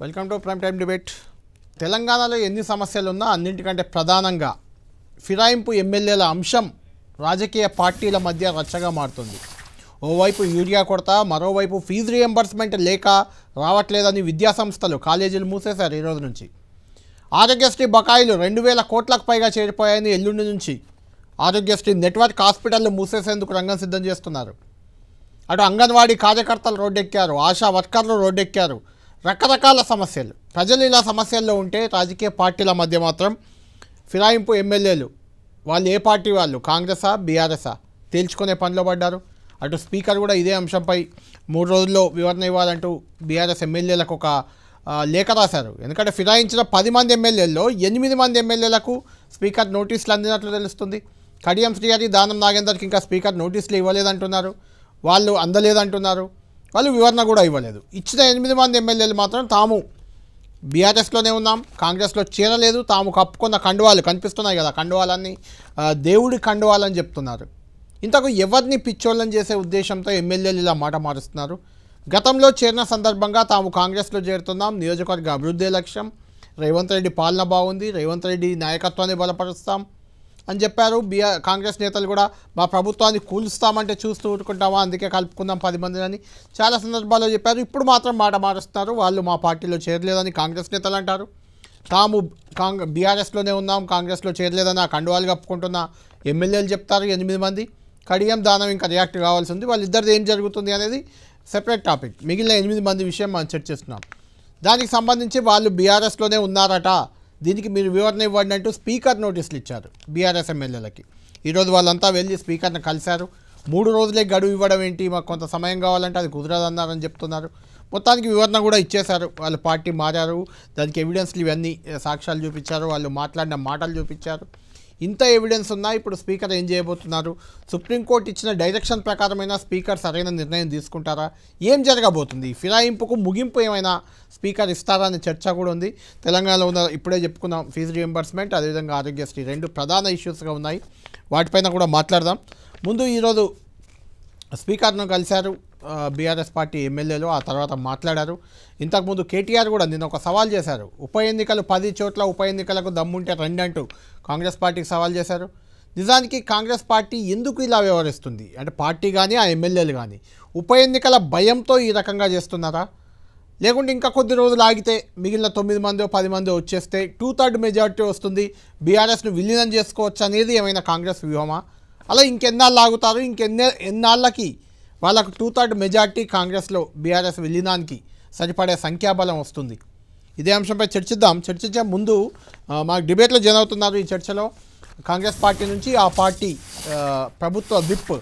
Welcome to prime time debate. తెలంగాణలో ఎన్ని సమస్యలు ఉన్నా అన్నింటికంటే ప్రధానంగా ఫిరాయింపు ఎమ్మెల్యేల అంశం రాజకీయ పార్టీల మధ్య రచ్చగా మారుతుంది. ఓవైపు యూరియా కొరత, మరోవైపు ఫీజు రియంబర్స్మెంట్ లేక రావట్లేదని విద్యాసంస్థలు కాలేజీలు మూసేశారు. ఈ రోజు నుంచి ఆరోగ్యశ్రీ బకాయిలు 2000 కోట్లకు పైగా చేరిపోయాయని ఎల్లుండి నుంచి ఆరోగ్యశ్రీ నెట్వర్క్ హాస్పిటళ్లు మూసేసేందుకు రంగం సిద్ధం చేస్తున్నారు. అటు అంగన్వాడీ కార్యకర్తలు రోడ్డెక్కారు, ఆశా వర్కర్లు రోడ్డెక్కారు. రకరకాల సమస్యలు. ప్రజలు ఇలా సమస్యల్లో ఉంటే రాజకీయ పార్టీల మధ్య మాత్రం ఫిరాయింపు ఎమ్మెల్యేలు వాళ్ళు ఏ పార్టీ వాళ్ళు, కాంగ్రెసా బీఆర్ఎస్ఆ తేల్చుకునే పనిలో పడ్డారు. అటు స్పీకర్ కూడా ఇదే అంశంపై 3 రోజుల్లో వివరణ ఇవ్వాలంటూ బీఆర్ఎస్ ఎమ్మెల్యేలకు ఒక లేఖ రాశారు. ఎందుకంటే ఫిరాయించిన 10 మంది ఎమ్మెల్యేల్లో 8 మంది ఎమ్మెల్యేలకు స్పీకర్ నోటీసులు అందినట్లు తెలుస్తుంది. కడియం శ్రీహరి, దానం నాగేందర్కి ఇంకా స్పీకర్ నోటీసులు ఇవ్వలేదంటున్నారు, వాళ్ళు అందలేదంటున్నారు, వాళ్ళు వివరణ కూడా ఇవ్వలేదు. ఇచ్చిన 8 మంది ఎమ్మెల్యేలు మాత్రం తాము బీఆర్ఎస్లోనే ఉన్నాం, కాంగ్రెస్లో చేరలేదు, తాము కప్పుకున్న కండువాలు కనిపిస్తున్నాయి కదా, కండువాలన్నీ దేవుడి కండువాలని చెప్తున్నారు. ఇంతకు ఎవరిని పిచ్చోళ్ళని చేసే ఉద్దేశంతో ఎమ్మెల్యేలు ఇలా మాట మారుస్తున్నారు. గతంలో చేరిన సందర్భంగా తాము కాంగ్రెస్లో చేరుతున్నాం, నియోజకవర్గ అభివృద్ధి లక్ష్యం, రేవంత్ రెడ్డి పాలన బాగుంది, రేవంత్ రెడ్డి నాయకత్వాన్ని బలపరుస్తాం అని చెప్పారు. కాంగ్రెస్ నేతలు కూడా మా ప్రభుత్వాన్ని కూలుస్తామంటే చూస్తూ ఊరుకుంటామా, అందుకే కలుపుకుందాం 10 మందిని చాలా సందర్భాల్లో చెప్పారు. ఇప్పుడు మాత్రం మాట మారుస్తున్నారు. వాళ్ళు మా పార్టీలో చేరలేదని కాంగ్రెస్ నేతలు అంటారు. తాము బీఆర్ఎస్లోనే ఉన్నాం, కాంగ్రెస్లో చేరలేదని ఆ కండువాలు కప్పుకుంటున్న ఎమ్మెల్యేలు చెప్తారు 8 మంది. కడియం, దానం ఇంకా రియాక్ట్ కావాల్సి ఉంది. వాళ్ళిద్దరిది ఏం జరుగుతుంది అనేది సెపరేట్ టాపిక్. మిగిలిన 8 మంది విషయం మనం చర్చిస్తున్నాం. దానికి సంబంధించి వాళ్ళు బీఆర్ఎస్లోనే ఉన్నారట, దీనికి మీరు వివరణ ఇవ్వండి అంటూ స్పీకర్ నోటీసులు ఇచ్చారు బీఆర్ఎస్ ఎమ్మెల్యేలకి. ఈరోజు వాళ్ళంతా వెళ్ళి స్పీకర్ని కలిశారు. 3 రోజులే గడువు ఇవ్వడం ఏంటి, మాకు కొంత సమయం కావాలంటే అది కుదరదన్నారని చెప్తున్నారు. మొత్తానికి వివరణ కూడా ఇచ్చేశారు. వాళ్ళు పార్టీ మారారు, దానికి ఎవిడెన్స్లు ఇవన్నీ సాక్ష్యాలు చూపించారు, వాళ్ళు మాట్లాడిన మాటలు చూపించారు. ఇంత ఎవిడెన్స్ ఉన్నా ఇప్పుడు స్పీకర్ ఏం చేయబోతున్నారు? సుప్రీంకోర్టు ఇచ్చిన డైరెక్షన్ ప్రకారమైన స్పీకర్ సరైన నిర్ణయం తీసుకుంటారా? ఏం జరగబోతుంది? ఫిరాయింపుకు ముగింపు ఏమైనా స్పీకర్ ఇస్తారా అనే చర్చ కూడా ఉంది. తెలంగాణలో ఉన్న ఇప్పుడే చెప్పుకున్నాం ఫీజు రియంబర్స్మెంట్, అదేవిధంగా ఆరోగ్యశ్రీ 2 ప్రధాన ఇష్యూస్గా ఉన్నాయి. వాటిపైన కూడా మాట్లాడదాం. ముందు ఈరోజు స్పీకర్ను కలిశారు బీఆర్ఎస్ పార్టీ ఎమ్మెల్యేలు, ఆ తర్వాత మాట్లాడారు. ఇంతకుముందు కేటీఆర్ కూడా నిన్న ఒక సవాల్ చేశారు. ఉప ఎన్నికలు 10 చోట్ల ఉప ఎన్నికలకు దమ్ముంటే రండి అంటూ కాంగ్రెస్ పార్టీకి సవాల్ చేశారు. నిజానికి కాంగ్రెస్ పార్టీ ఎందుకు ఇలా వ్యవహరిస్తుంది అంటే పార్టీ కానీ ఆ ఎమ్మెల్యేలు కానీ ఉప ఎన్నికల భయంతో ఈ రకంగా చేస్తున్నారా, లేకుంటే ఇంకా కొద్ది రోజులు ఆగితే మిగిలిన 9 మందో 10 మందో వచ్చేస్తే 2/3 మెజారిటీ వస్తుంది, బీఆర్ఎస్ను విలీనం చేసుకోవచ్చు అనేది ఏమైనా కాంగ్రెస్ వ్యూహమా? అలా ఇంకెన్నాళ్ళు ఆగుతారు? ఎన్నాళ్ళకి వాళ్ళకు 2/3 మెజార్టీ కాంగ్రెస్లో బీఆర్ఎస్ విలీనానికి సరిపడే సంఖ్యాబలం వస్తుంది? ఇదే అంశంపై చర్చించే ముందు మాకు డిబేట్లో జాయిన్ అవుతున్నారు. ఈ చర్చలో కాంగ్రెస్ పార్టీ నుంచి ఆ పార్టీ ప్రభుత్వ విప్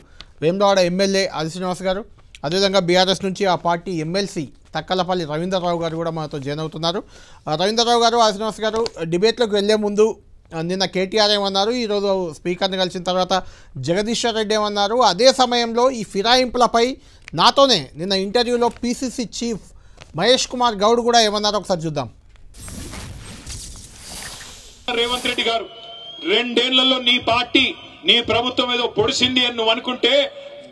వేములవాడ ఎమ్మెల్యే ఆది శ్రీనివాస్ గారు, అదేవిధంగా బీఆర్ఎస్ నుంచి ఆ పార్టీ ఎమ్మెల్సీ తక్కలపల్లి రవీంద్రరావు గారు కూడా మనతో జాయిన్ అవుతున్నారు. రవీంద్రరావు గారు, ఆది శ్రీనివాస్ గారు, డిబేట్లోకి వెళ్లే ముందు నిన్న కేటీఆర్ ఏమన్నారు, ఈరోజు స్పీకర్ని కలిసిన తర్వాత జగదీశ్వర్ రెడ్డి ఏమన్నారు, అదే సమయంలో ఈ ఫిరాయింపులపై నాతోనే నిన్న ఇంటర్వ్యూలో పీసీసీ చీఫ్ మహేష్ కుమార్ గౌడ్ కూడా ఏమన్నారో ఒకసారి చూద్దాం. రేవంత్ రెడ్డి గారు 2 ఏళ్లలో నీ పార్టీ నీ ప్రభుత్వం ఏదో పొడిసింది అని నువ్వు అనుకుంటే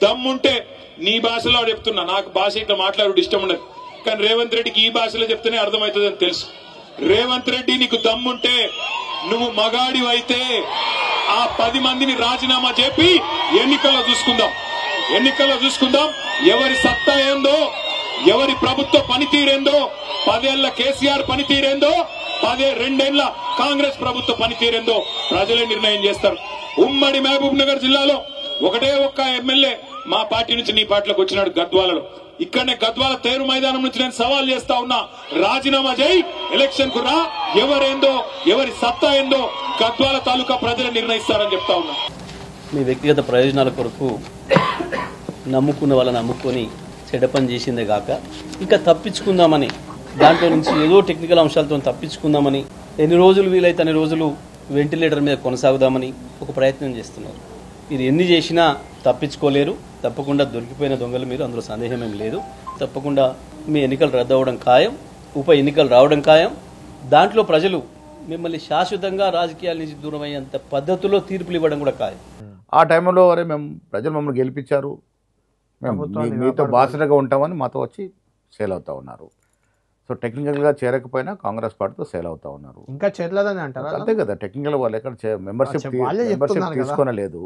దమ్ముంటే నీ భాషలో చెప్తున్నా, నాకు భాష ఇట్లా మాట్లాడు ఇష్టం ఉండదు, కానీ రేవంత్ రెడ్డికి ఈ భాషలో చెప్తేనే అర్థమవుతుంది అని తెలుసు. రేవంత్ రెడ్డి నీకు దమ్ముంటే నువ్వు మగాడివైతే ఆ 10 మందిని రాజీనామా చెప్పి ఎన్నికల్లో చూసుకుందాం ఎవరి సత్తా ఏందో, ఎవరి ప్రభుత్వ పనితీరేందో, 10 ఏళ్ల కేసీఆర్ పనితీరేందో, 2 ఏళ్ల కాంగ్రెస్ ప్రభుత్వ పనితీరేందో ప్రజలే నిర్ణయం చేస్తారు. ఉమ్మడి మహబూబ్ నగర్ జిల్లాలో ఒకటే ఒక్క ఎమ్మెల్యే మా పార్టీ నుంచి నీ పార్టీలోకి వచ్చినాడు గద్వాలలో. ఇక్కడనే గద్వాల తేరు మైదానం నుంచి నేను సవాల్ చేస్తా ఉన్నా, రాజీనామా చేయి, ఎలక్షన్ కు రా, ఎవరేందో ఎవరి సత్తా ఏందో గద్వాల తాలూకా ప్రజలు నిర్ణయిస్తారని చెప్తా ఉన్నా. మీ వ్యక్తిగత ప్రయోజనాల కొరకు నమ్ముకున్న వాళ్ళని నమ్ముకొని చెడ్డ పని చేసిందే కాక ఇంకా తప్పించుకుందామని, దాంట్లో నుంచి ఏదో టెక్నికల్ అంశాలతో తప్పించుకుందామని, ఎన్ని రోజులు వీలైతే అన్ని రోజులు వెంటిలేటర్ మీద కొనసాగుదామని ఒక ప్రయత్నం చేస్తున్నారు. మీరు ఎన్ని చేసినా తప్పించుకోలేరు. తప్పకుండా దొరికిపోయిన దొంగలు మీరు, అందులో సందేహం ఏం లేదు. తప్పకుండా మీ ఎన్నికలు రద్దు అవ్వడం ఖాయం, ఉప ఎన్నికలు రావడం ఖాయం. దాంట్లో ప్రజలు మిమ్మల్ని శాశ్వతంగా రాజకీయాల నుంచి దూరం అయ్యేంత పద్ధతిలో తీర్పులు ఇవ్వడం కూడా ఖాయం. ఆ టైంలో ప్రజలు మమ్మల్ని గెలిపించారు, మేము మీతో బాసటగా ఉంటామని మాతో వచ్చి సేల్ అవుతూ ఉన్నారు. సో టెక్నికల్గా చేరకపోయినా కాంగ్రెస్ పార్టీతో సేల్ అవుతా ఉన్నారు. ఇంకా చేరలేదని అంటారా? అంతే కదా, టెక్నికల్ వాళ్ళు ఎక్కడ మెంబర్షిప్ వాళ్ళే చెప్తున్నారు కదా. తీసుకోనలేదు,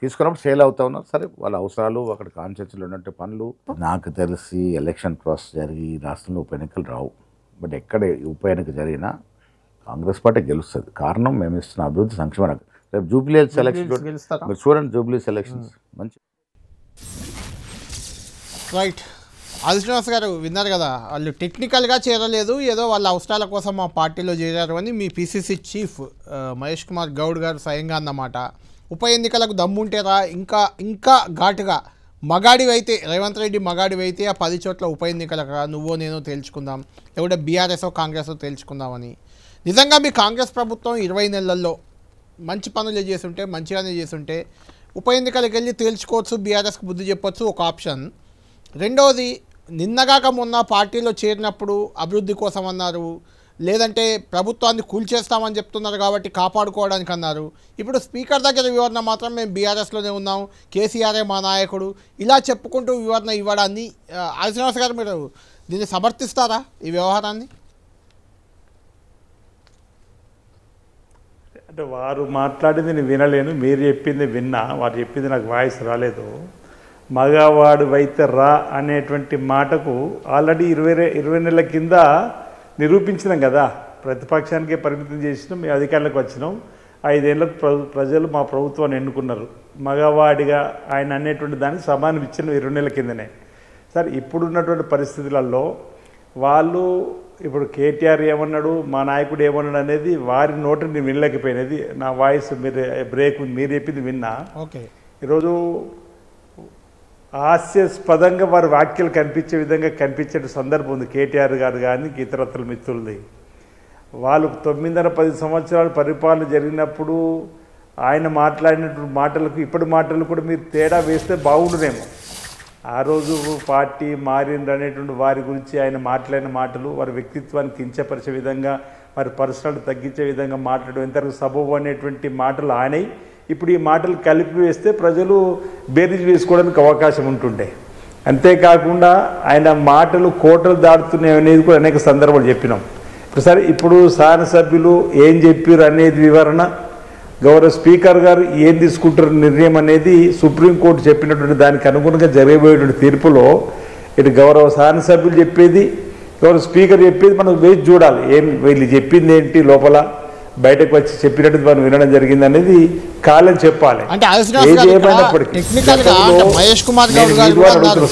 తీసుకున్నప్పుడు సేల్ అవుతా ఉన్నారు. సరే, వాళ్ళ అవసరాలు, అక్కడ కాన్స్టిట్యూన్సీలో ఉన్నట్టు పనులు. నాకు తెలిసి ఎలక్షన్ ప్రాసెస్ జరిగి రాష్ట్రంలో ఉప ఎన్నికలు రావు. బట్ ఎక్కడ ఉప ఎన్నిక జరిగినా కాంగ్రెస్ పార్టీ గెలుస్తుంది. కారణం మేము ఇస్తున్న అభివృద్ధి సంక్షేమ. రేపు జూబ్లీ ఎలక్షన్ మీరు చూడండి, జూబ్లీ ఎలక్షన్స్ మంచి. రైట్, శ్రీనివాస్ గారు విన్నారు కదా, వాళ్ళు టెక్నికల్గా చేరలేదు, ఏదో వాళ్ళ అవసరాల కోసం మా పార్టీలో చేరారు అని మీ పిసిసి చీఫ్ మహేష్ కుమార్ గౌడ్ గారు స్వయంగా అన్నమాట. ఉప ఎన్నికలకు దమ్ముంటేరా ఇంకా ఘాటుగా మగాడివైతే, రేవంత్ రెడ్డి మగాడివైతే ఆ 10 చోట్ల ఉప ఎన్నికలకు నువ్వో నేనో తేల్చుకుందాం, లేకుంటే బీఆర్ఎస్ఓ కాంగ్రెస్ఓ తేల్చుకుందామని. నిజంగా మీ కాంగ్రెస్ ప్రభుత్వం 20 నెలల్లో మంచి పనులు చేస్తుంటే, మంచిగానే చేస్తుంటే ఉప ఎన్నికలకు వెళ్ళి తేల్చుకోవచ్చు, బీఆర్ఎస్కి బుద్ధి చెప్పొచ్చు, ఒక ఆప్షన్. రెండవది, నిన్నగాక మొన్న పార్టీలో చేరినప్పుడు అభివృద్ధి కోసం అన్నారు, లేదంటే ప్రభుత్వాన్ని కూల్చేస్తామని చెప్తున్నారు కాబట్టి కాపాడుకోవడానికి అన్నారు. ఇప్పుడు స్పీకర్ దగ్గర వివరణ మాత్రం మేము బీఆర్ఎస్లోనే ఉన్నాం, కేసీఆరే మా నాయకుడు, ఇలా చెప్పుకుంటూ వివరణ ఇవ్వడాన్ని శ్రీనివాస్ గారు మీరు దీన్ని సమర్థిస్తారా ఈ వ్యవహారాన్ని? అంటే వారు మాట్లాడింది నేను వినలేను, మీరు చెప్పింది విన్నా, వారు చెప్పింది నాకు వాయిస్ రాలేదు. మగవాడు వైతే రా అనేటువంటి మాటకు ఆల్రెడీ 20 నెలల కింద నిరూపించినాం కదా. ప్రతిపక్షానికే పరిమితం చేసినాం, మేము అధికారంలోకి వచ్చినాం. 5 ఏళ్ళకు ప్రజలు మా ప్రభుత్వాన్ని ఎన్నుకున్నారు. మగవాడిగా ఆయన అనేటువంటి దానికి సమానం ఇచ్చిన 20 నెలల కిందనే. సరే, ఇప్పుడున్నటువంటి పరిస్థితులలో వాళ్ళు ఇప్పుడు కేటీఆర్ ఏమన్నాడు, మా నాయకుడు ఏమన్నాడు అనేది వారి నోటిని నేను వినలేకపోయినది. నా వాయిస్ మీరు బ్రేక్ మీరు చెప్పింది విన్నా. ఓకే, ఈరోజు హాస్యాస్పదంగా వారి వ్యాఖ్యలు కనిపించే విధంగా కనిపించే సందర్భం ఉంది కేటీఆర్ గారు కానీ ఇతరత్ర మిత్రులది. వాళ్ళు 9.5 సంవత్సరాలు పరిపాలన జరిగినప్పుడు ఆయన మాట్లాడినటువంటి మాటలకు ఇప్పటి మాటలు కూడా మీరు తేడా వేస్తే బాగుండునేమో. ఆ రోజు పార్టీ మారింది అనేటువంటి వారి గురించి ఆయన మాట్లాడిన మాటలు వారి వ్యక్తిత్వాన్ని కించపరిచే విధంగా, వారి పర్సనల్ తగ్గించే విధంగా మాట్లాడడం ఎంతవరకు సబబు అనేటువంటి మాటలు ఆయనై. ఇప్పుడు ఈ మాటలు కలిపి వేస్తే ప్రజలు బేరీజ్ వేసుకోవడానికి అవకాశం ఉంటుండే. అంతేకాకుండా ఆయన మాటలు కోటలు దాటుతున్నాయి అనేది కూడా అనేక సందర్భాలు చెప్పినాం. ఇప్పుడు సరే, ఇప్పుడు శాసనసభ్యులు ఏం చెప్పారు అనేది వివరణ, గౌరవ స్పీకర్ గారు ఏం తీసుకుంటారు నిర్ణయం అనేది సుప్రీంకోర్టు చెప్పినటువంటి దానికి అనుగుణంగా జరగబోయేటువంటి తీర్పులో ఇటు గౌరవ శాసనసభ్యులు చెప్పేది, గౌరవ స్పీకర్ చెప్పేది మనం వేచి చూడాలి. ఏం వీళ్ళు చెప్పింది ఏంటి, లోపల బయటకు వచ్చి చెప్పినట్టు మనం వినడం జరిగింది అనేది కాలం చెప్పాలి. అంటే మహేష్ కుమార్ గౌడ్ గారు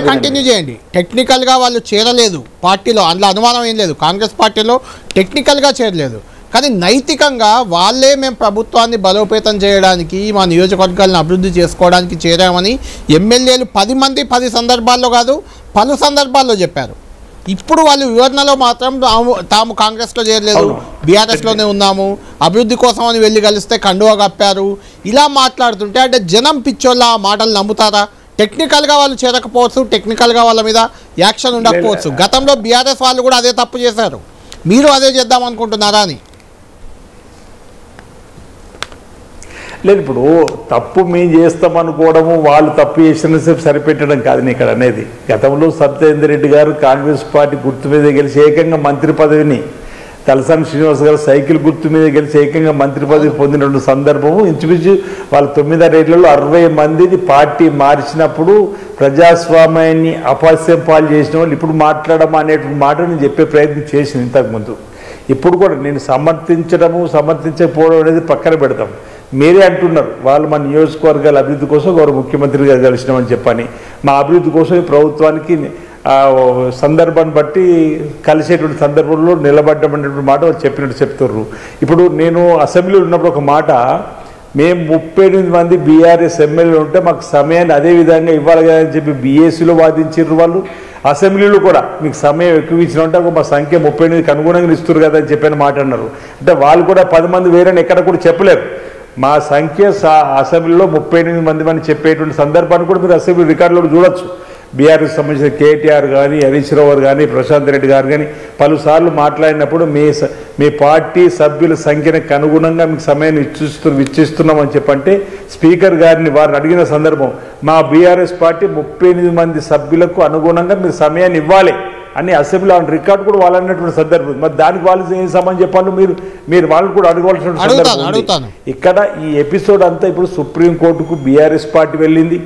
కంటిన్యూ చేయండి. టెక్నికల్ గా వాళ్ళు చేరలేదు పార్టీలో, అందులో అనుమానం ఏం లేదు. కాంగ్రెస్ పార్టీలో టెక్నికల్ గా చేరలేదు, కానీ నైతికంగా వాళ్ళే మేము ప్రభుత్వాన్ని బలోపేతం చేయడానికి, మా నియోజకవర్గాలను అభివృద్ధి చేసుకోవడానికి చేరామని ఎమ్మెల్యేలు 10 మంది 10 సందర్భాల్లో కాదు పలు సందర్భాల్లో చెప్పారు. ఇప్పుడు వాళ్ళు వివరణలో మాత్రం తాము కాంగ్రెస్లో చేరలేదు, బీఆర్ఎస్లోనే ఉన్నాము, అభివృద్ధి కోసం అని వెళ్ళి కలిస్తే కండువా కప్పారు, ఇలా మాట్లాడుతుంటే అంటే జనం పిచ్చోళ్ళ ఆ మాటలు నమ్ముతారా? టెక్నికల్గా వాళ్ళు చేరకపోవచ్చు, టెక్నికల్గా వాళ్ళ మీద యాక్షన్ ఉండకపోవచ్చు. గతంలో బీఆర్ఎస్ వాళ్ళు కూడా అదే తప్పు చేశారు, మీరు అదే చేద్దాం అనుకుంటున్నారా అని? లేదు, ఇప్పుడు తప్పు మేము చేస్తామనుకోవడము, వాళ్ళు తప్పు చేసిన సేపు సరిపెట్టడం కాదు ఇక్కడ అనేది. గతంలో సత్యేందర్ రెడ్డి గారు కాంగ్రెస్ పార్టీ గుర్తు మీద గెలిచి ఏకంగా మంత్రి పదవిని, తలసాని శ్రీనివాస్ గారు సైకిల్ గుర్తు మీద గెలిచి ఏకంగా మంత్రి పదవి పొందిన సందర్భము. ఇంచుమించు వాళ్ళు 9 ఏళ్లలో 60 మందిని పార్టీ మార్చినప్పుడు ప్రజాస్వామ్యాన్ని అపహాస్యం పాలు చేసిన వాళ్ళు ఇప్పుడు మాట్లాడడం అనేటువంటి మాట నేను చెప్పే ప్రయత్నం చేసింది ఇంతకుముందు. ఇప్పుడు కూడా నేను సమర్థించకపోవడం అనేది పక్కన పెడతాం. మీరే అంటున్నారు వాళ్ళు మన నియోజకవర్గాల అభివృద్ధి కోసం గౌరవ ముఖ్యమంత్రి గారు కలిసినామని చెప్పని, మా అభివృద్ధి కోసం ఈ ప్రభుత్వానికి సందర్భాన్ని బట్టి కలిసేటువంటి సందర్భంలో నిలబడ్డమనేటువంటి మాట వాళ్ళు చెప్పినట్టు చెప్తున్నారు. ఇప్పుడు నేను అసెంబ్లీలో ఉన్నప్పుడు ఒక మాట, మేము 38 మంది బీఆర్ఎస్ ఎమ్మెల్యేలు ఉంటే మాకు సమయాన్ని అదే విధంగా ఇవ్వాలి కదా అని చెప్పి బీఏసీలో వాదించారు వాళ్ళు. అసెంబ్లీలో కూడా మీకు సమయం ఎక్కువ ఇచ్చిన ఉంటే మా సంఖ్య 38కి అనుగుణంగా ఇస్తారు కదా అని చెప్పిన మాట అన్నారు. అంటే వాళ్ళు కూడా 10 మంది వేరని ఎక్కడ కూడా చెప్పలేరు. మా సంఖ్య అసెంబ్లీలో 38 మంది అని చెప్పేటువంటి సందర్భాన్ని కూడా మీరు అసెంబ్లీ రికార్డులో చూడొచ్చు. బీఆర్ఎస్ సంబంధించిన కేటీఆర్ కానీ, హరీష్ రావు కానీ, ప్రశాంత్ రెడ్డి గారు కానీ పలుసార్లు మాట్లాడినప్పుడు మీ పార్టీ సభ్యుల సంఖ్యకు అనుగుణంగా మీకు సమయం ఇచ్చిస్తున్నామని చెప్పంటే స్పీకర్ గారిని వారిని అడిగిన సందర్భం మా బీఆర్ఎస్ పార్టీ 38 మంది సభ్యులకు అనుగుణంగా మీరు సమయాన్ని ఇవ్వాలి అని అసెంబ్లీ రికార్డు కూడా వాళ్ళు అన్నటువంటి సందర్భం. మరి దానికి వాళ్ళు ఏం సమాధానం చెప్పాలి? మీరు వాళ్ళని కూడా అడగవలసిన సందర్భం. ఇక్కడ ఈ ఎపిసోడ్ అంతా ఇప్పుడు సుప్రీంకోర్టుకు బీఆర్ఎస్ పార్టీ వెళ్ళింది.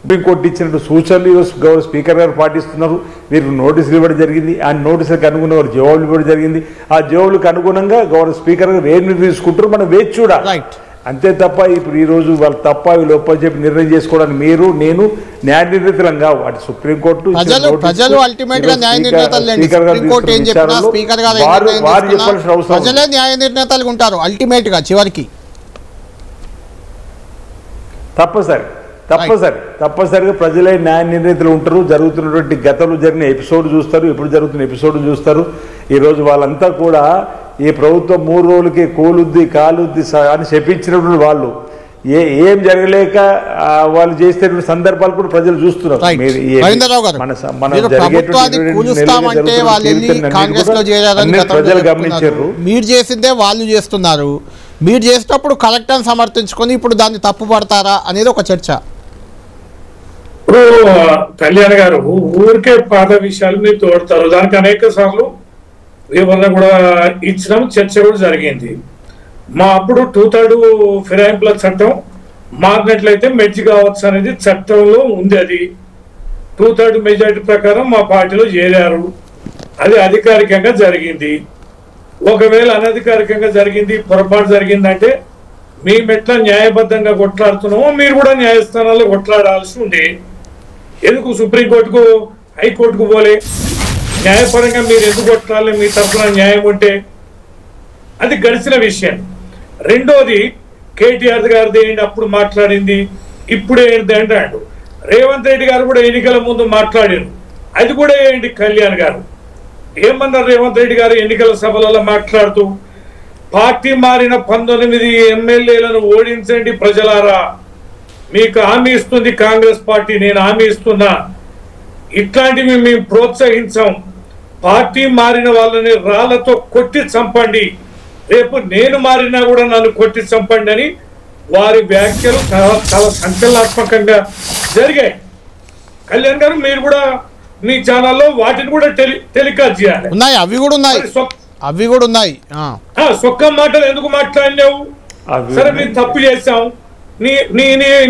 సుప్రీంకోర్టు ఇచ్చినట్టు సూచనలు గౌరవ స్పీకర్ గారు పాటిస్తున్నారు. వీరికి నోటీసులు ఇవ్వడం జరిగింది. ఆ నోటీసులకు అనుగుణంగా వారు జవాబులు ఇవ్వడం జరిగింది. ఆ జవాబులకు అనుగుణంగా గౌరవ స్పీకర్ గారు ఏం నిర్ణయం తీసుకుంటారో మనం వేచి చూడాలి. అంతే తప్ప ఇప్పుడు ఈ రోజు వాళ్ళు తప్ప వీళ్ళు ఒప్పని చెప్పి నిర్ణయం చేసుకోవడానికి మీరు నేను న్యాయ నిర్ణేతలం కావు. అటు సుప్రీంకోర్టు ప్రజలు అల్టిమేట్ గా న్యాయ నిర్ణేతలు ప్రజలే న్యాయ నిర్ణేతలు ఉంటారు అల్టిమేట్ గా చివరికి. తప్పనిసరిగా ప్రజలే న్యాయ నిర్ణేతలు ఉంటారు. జరుగుతున్నటువంటి గతంలో జరిగిన ఎపిసోడ్ చూస్తారు, ఇప్పుడు జరుగుతున్న ఎపిసోడ్ చూస్తారు. ఈరోజు వాళ్ళంతా కూడా ఈ ప్రభుత్వం 3 రోజులకి కోలుద్ది కాలుద్ది అని చెప్పించినటువంటి వాళ్ళు ఏం జరగలేక వాళ్ళు చేసేటువంటి సందర్భాలు కూడా ప్రజలు చూస్తున్నారు. ప్రజలు గమనించారు. మీరు చేసిందే వాళ్ళు చేస్తున్నారు. మీరు చేసినప్పుడు కరెక్ట్ అని సమర్థించుకొని ఇప్పుడు దాన్ని తప్పు పడతారా అనేది ఒక చర్చ. ఇప్పుడు కళ్యాణ్ గారు ఊరికే పాత విషయాలు మీరు తోడతారు. దానికి అనేక సార్లు వివరణ కూడా ఇచ్చినాం, చర్చ కూడా జరిగింది. మా అప్పుడు 2/3 ఫిరాయింపుల చట్టం మారినట్లయితే మెర్జ్ కావచ్చు అనేది చట్టంలో ఉంది. అది 2/3 మెజారిటీ ప్రకారం మా పార్టీలో చేరారు. అది అధికారికంగా జరిగింది. ఒకవేళ అనధికారికంగా జరిగింది, పొరపాటు జరిగిందంటే మేము ఎట్లా న్యాయబద్ధంగా కొట్లాడుతున్నామో మీరు కూడా న్యాయస్థానాల్లో కొట్లాడాల్సి ఉండే. ఎందుకు సుప్రీంకోర్టుకు హైకోర్టుకు పోలే? న్యాయపరంగా మీరు ఎందుకు కొట్టాలి? మీ తరఫున న్యాయం ఉంటే అది గడిచిన విషయం. రెండోది కేటీఆర్ గారిది ఏంటి అప్పుడు మాట్లాడింది, ఇప్పుడు ఏంటి అంటాడు. రేవంత్ రెడ్డి గారు కూడా ఎన్నికల ముందు మాట్లాడారు, అది కూడా ఏంటి? కళ్యాణ్ గారు ఏమన్నారు? రేవంత్ రెడ్డి గారు ఎన్నికల సభలలో మాట్లాడుతూ పార్టీ మారిన 19 ఎమ్మెల్యేలను ఓడించండి ప్రజలారా, మీకు హామీ ఇస్తుంది కాంగ్రెస్ పార్టీ, నేను హామీ ఇస్తున్నా, ఇట్లాంటివి మేము ప్రోత్సహించాం, పార్టీ మారిన వాళ్ళని రాళ్లతో కొట్టి చంపండి, రేపు నేను మారినా కూడా నన్ను కొట్టి చంపండి అని వారి వ్యాఖ్యలు చాలా సంచలనాత్మకంగా జరిగాయి. కళ్యాణ్ గారు మీరు కూడా మీ ఛానల్లో వాటిని కూడా టెలికాస్ట్ చేయాలి. అవి కూడా ఉన్నాయి. సొక్క మాటలు ఎందుకు మాట్లాడినావు? సరే మేము తప్పు చేశాం,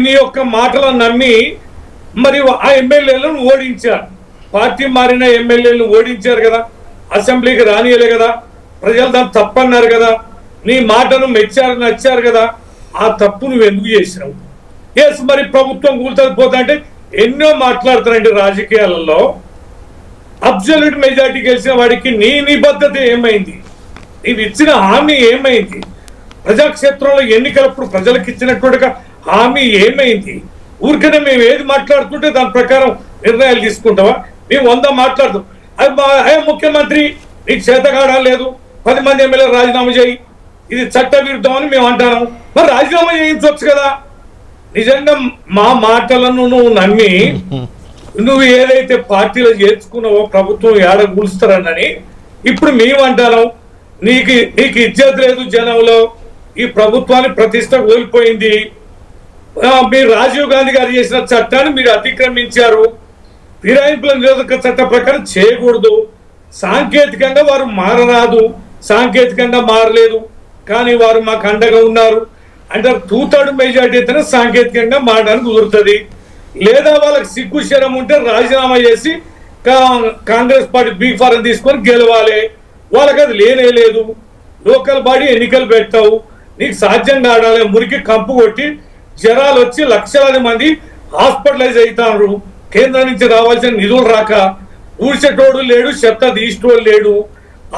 నీ యొక్క మాటలను నమ్మి మరి ఆ ఎమ్మెల్యేలను ఓడించారు. పార్టీ మారిన ఎమ్మెల్యేలను ఓడించారు కదా, అసెంబ్లీకి రానియలే కదా, ప్రజలు దాన్ని తప్పన్నారు కదా, నీ మాటను మెచ్చారు నచ్చారు కదా, ఆ తప్పు నువ్వు ఎందుకు చేసినావు? ఎస్, మరి ప్రభుత్వం కూలుతుంది పోతా అంటే ఎన్నో మాట్లాడుతారండి రాజకీయాలలో. అబ్సల్యూట్ మెజారిటీ గెలిచిన వాడికి నీ నిబద్ధత ఏమైంది? నీవు ఇచ్చిన హామీ ఏమైంది? ప్రజాక్షేత్రంలో ఎన్నికలప్పుడు ప్రజలకు ఇచ్చినటువంటి హామీ ఏమైంది? ఊరికనే మేము ఏది మాట్లాడుతుంటే దాని ప్రకారం నిర్ణయాలు తీసుకుంటావా? మేము 100 మాట్లాడుతాం, అది ముఖ్యమంత్రి నీకు చేతగాడం లేదు, 10 మంది ఎమ్మెల్యే రాజీనామా చేయి, ఇది చట్ట విరుద్ధం అని మేము అంటాము. మరి రాజీనామా చేయించవచ్చు కదా. నిజంగా మా మాటలను నువ్వు నమ్మి నువ్వు ఏదైతే పార్టీలో చేర్చుకున్నావో ప్రభుత్వం ఏడ కూలుస్తారని ఇప్పుడు మేము అంటాను. నీకు ఇజ్జత్ లేదు జనంలో, ఈ ప్రభుత్వాన్ని ప్రతిష్ట కోల్పోయింది. మీరు రాజీవ్ గాంధీ గారు చేసిన చట్టాన్ని మీరు అతిక్రమించారు. ఫిరాయింపుల నిరోధక చట్ట ప్రకారం చేయకూడదు. సాంకేతికంగా వారు మారరాదు, సాంకేతికంగా మారలేదు, కానీ వారు మాకు అండగా ఉన్నారు అంటే 2/3 మెజార్టీ అయితేనే సాంకేతికంగా మారడానికి కుదురుతుంది. లేదా వాళ్ళకి సిగ్గు శరం ఉంటే రాజీనామా చేసి కాంగ్రెస్ పార్టీ బిగ్ ఫారం తీసుకొని గెలవాలి. వాళ్ళకి అది లేనే లేదు. లోకల్ బాడీ ఎన్నికలు పెట్టావు, నీకు సాధ్యంగా ఆడాలి. మురికి కంపు కొట్టి జ్వరాలు వచ్చి లక్షలాది మంది హాస్పిటలైజ్ అవుతారు. కేంద్రం నుంచి రావాల్సిన నిధులు రాక ఊడ్చేటోడు లేడు, చెత్త తీసేటోడు లేడు.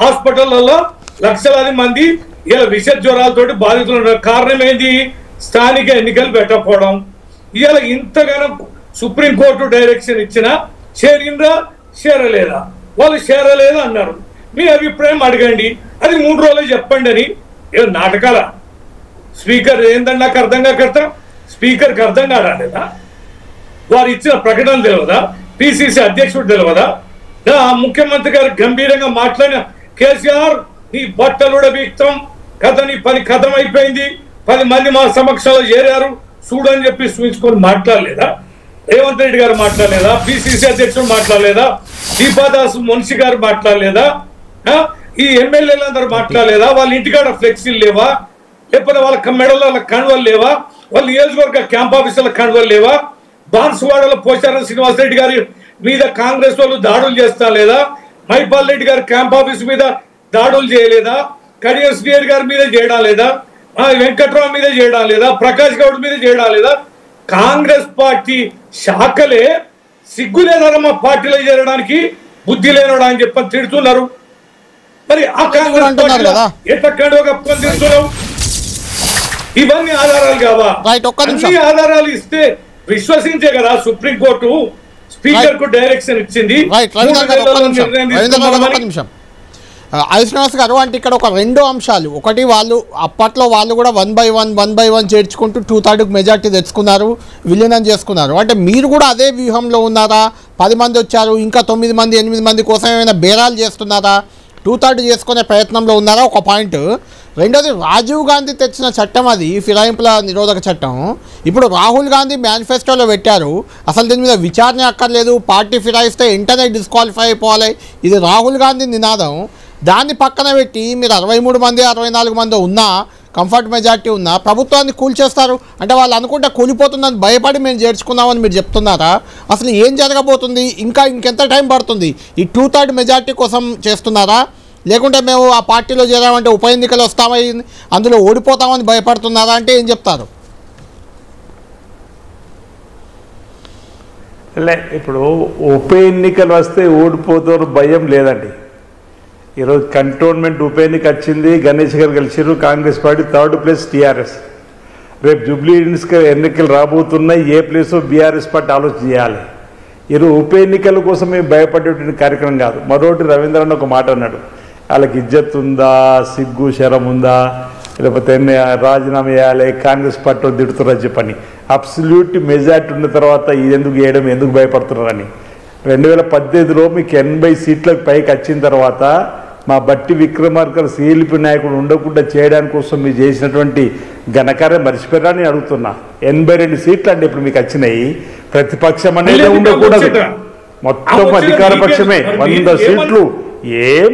హాస్పిటళ్లలో లక్షలాది మంది ఇలా విష జ్వరాలతోటి బాధితులు ఉన్నారు. కారణం ఏంటి? స్థానిక ఎన్నికలు పెట్టకపోవడం. ఇవాళ ఇంతగానో సుప్రీంకోర్టు డైరెక్షన్ ఇచ్చినా చేరిందా చేరలేదా? వాళ్ళు చేరలేదు అన్నారు. మీ అభిప్రాయం అడగండి, అది 3 రోజులు చెప్పండి అని. ఏదో నాటకాల స్పీకర్ ఏందని నాకు అర్థం కాకర్త, స్పీకర్కి అర్థం కాలేదా? వారు ఇచ్చిన ప్రకటన తెలియదా? పిసిసి అధ్యక్షుడు తెలియదా? ముఖ్యమంత్రి గారు గంభీరంగా మాట్లాడిన కేసీఆర్ నీ బట్టలుడ వీక్తం కథ, నీ పని కథం అయిపోయింది, 10 మంది మా సమక్షంలో చేరారు చూడని చెప్పి చూపించుకొని మాట్లాడలేదా? రేవంత్ రెడ్డి గారు మాట్లాడలేదా? పిసిసి అధ్యక్షుడు మాట్లాడలేదా? దీపాదాస్ మున్షి గారు మాట్లాడలేదా? ఈ ఎమ్మెల్యేలందరూ మాట్లాడలేదా? వాళ్ళ ఇంటికాడ ఫ్లెక్సీలు లేవా? లేకపోతే వాళ్ళ మెడలో కండువలు లేవా? వాళ్ళ నియోజకవర్గ క్యాంప్ ఆఫీసుల కండువలు లేవా? బాన్సువాడలో పోచారం శ్రీనివాసరెడ్డి గారి మీద కాంగ్రెస్ వాళ్ళు దాడులు చేస్తా లేదా? మైపాల్ రెడ్డి గారి క్యాంప్ ఆఫీస్ మీద దాడులు చేయలేదా? కడియం శ్రీహరి గారి మీద చేయడం లేదా? వెంకట్రావు మీద చేయడం లేదా? ప్రకాష్ గౌడ్ మీద చేయడం లేదా? కాంగ్రెస్ పార్టీ శాఖలే సిగ్గు లేదరా మా పార్టీలో చేరడానికి, బుద్ధి లేనడా అని చెప్పని తిడుతున్నారు. మరి ఆ కాంగ్రెస్ పార్టీలో ఎట్లా కండువ కప్పుకొని తిడుతున్నావు? ఇవన్నీ ఆధారాలు కావా? అన్ని ఆధారాలు ఇస్తే విశ్వసించే కదా సుప్రీంకోర్టు స్పీకర్ కు డైరెక్షన్ ఇచ్చింది. శ్రీనివాస్ గారు, అంటే ఇక్కడ ఒక 2 అంశాలు. ఒకటి, వాళ్ళు అప్పట్లో వాళ్ళు కూడా 1 by 1 చేర్చుకుంటూ 2/3 మెజార్టీ తెచ్చుకున్నారు, విలీనం చేసుకున్నారు. అంటే మీరు కూడా అదే వ్యూహంలో ఉన్నారా? 10 మంది వచ్చారు, ఇంకా 9 మంది 8 మంది కోసం ఏమైనా బేరాలు చేస్తున్నారా? 2/3 చేసుకునే ప్రయత్నంలో ఉన్నారా? ఒక పాయింట్. రెండోది, రాజీవ్ గాంధీ తెచ్చిన చట్టం అది, ఫిరాయింపుల నిరోధక చట్టం. ఇప్పుడు రాహుల్ గాంధీ మేనిఫెస్టోలో పెట్టారు, అసలు దీని మీద విచారణ అక్కర్లేదు, పార్టీ ఫిరాయిస్తే వెంటనే డిస్క్వాలిఫై అయిపోవాలి, ఇది రాహుల్ గాంధీ నినాదం. దాన్ని పక్కన పెట్టి మీరు 63 మంది 64 మంది ఉన్నా, కంఫర్ట్ మెజార్టీ ఉన్నా ప్రభుత్వాన్ని కూల్చేస్తారు. అంటే వాళ్ళు అనుకుంటే కూలిపోతుందని భయపడి మేము చేర్చుకున్నామని మీరు చెప్తున్నారా? అసలు ఏం జరగబోతుంది? ఇంకెంత టైం పడుతుంది? ఈ 2/3 మెజార్టీ కోసం చేస్తున్నారా? లేకుంటే మేము ఆ పార్టీలో చేరామంటే ఉప ఎన్నికలు వస్తామని అందులో ఓడిపోతామని భయపడుతున్నారా? అంటే ఏం చెప్తారు? ఇప్పుడు ఉప ఎన్నికలు వస్తే ఓడిపోతారు భయం లేదండి. ఈరోజు కంటోన్మెంట్ ఉప ఎన్నిక వచ్చింది, గణేష్ గారు గెలిచారు, Congress party 3rd place TRS. రేపు జూబ్లీ ఎన్నికలు రాబోతున్నాయి, ఏ ప్లేసో బీఆర్ఎస్ పార్టీ ఆలోచన చేయాలి. ఈరోజు ఉప ఎన్నికల కోసం మేము భయపడేటువంటి కార్యక్రమం కాదు. మరొకటి, రవీంద్రన్ ఒక మాట అన్నాడు, వాళ్ళకి ఇజ్జత్ ఉందా, సిగ్గు శరం ఉందా, లేకపోతే రాజీనామా చేయాలి, కాంగ్రెస్ పార్టీ తిడుతున్నారని చెప్పని. అబ్సల్యూట్ మెజార్టీ ఉన్న తర్వాత ఇది ఎందుకు చేయడం, ఎందుకు భయపడుతున్నారని. 2018లో మీకు 80 సీట్లకు పైకి వచ్చిన తర్వాత మా బట్టి విక్రమార్క సిఎల్పి నాయకుడు ఉండకుండా చేయడానికి కోసం మీరు చేసినటువంటి ఘనకార్యం మర్చిపోయారని అడుగుతున్నా. 82 సీట్లు అంటే ఇప్పుడు మీకు వచ్చినాయి. ప్రతిపక్షం అనేది ఉండకూడదు, మొత్తం అధికార పక్షమే 100 సీట్లు. ఏం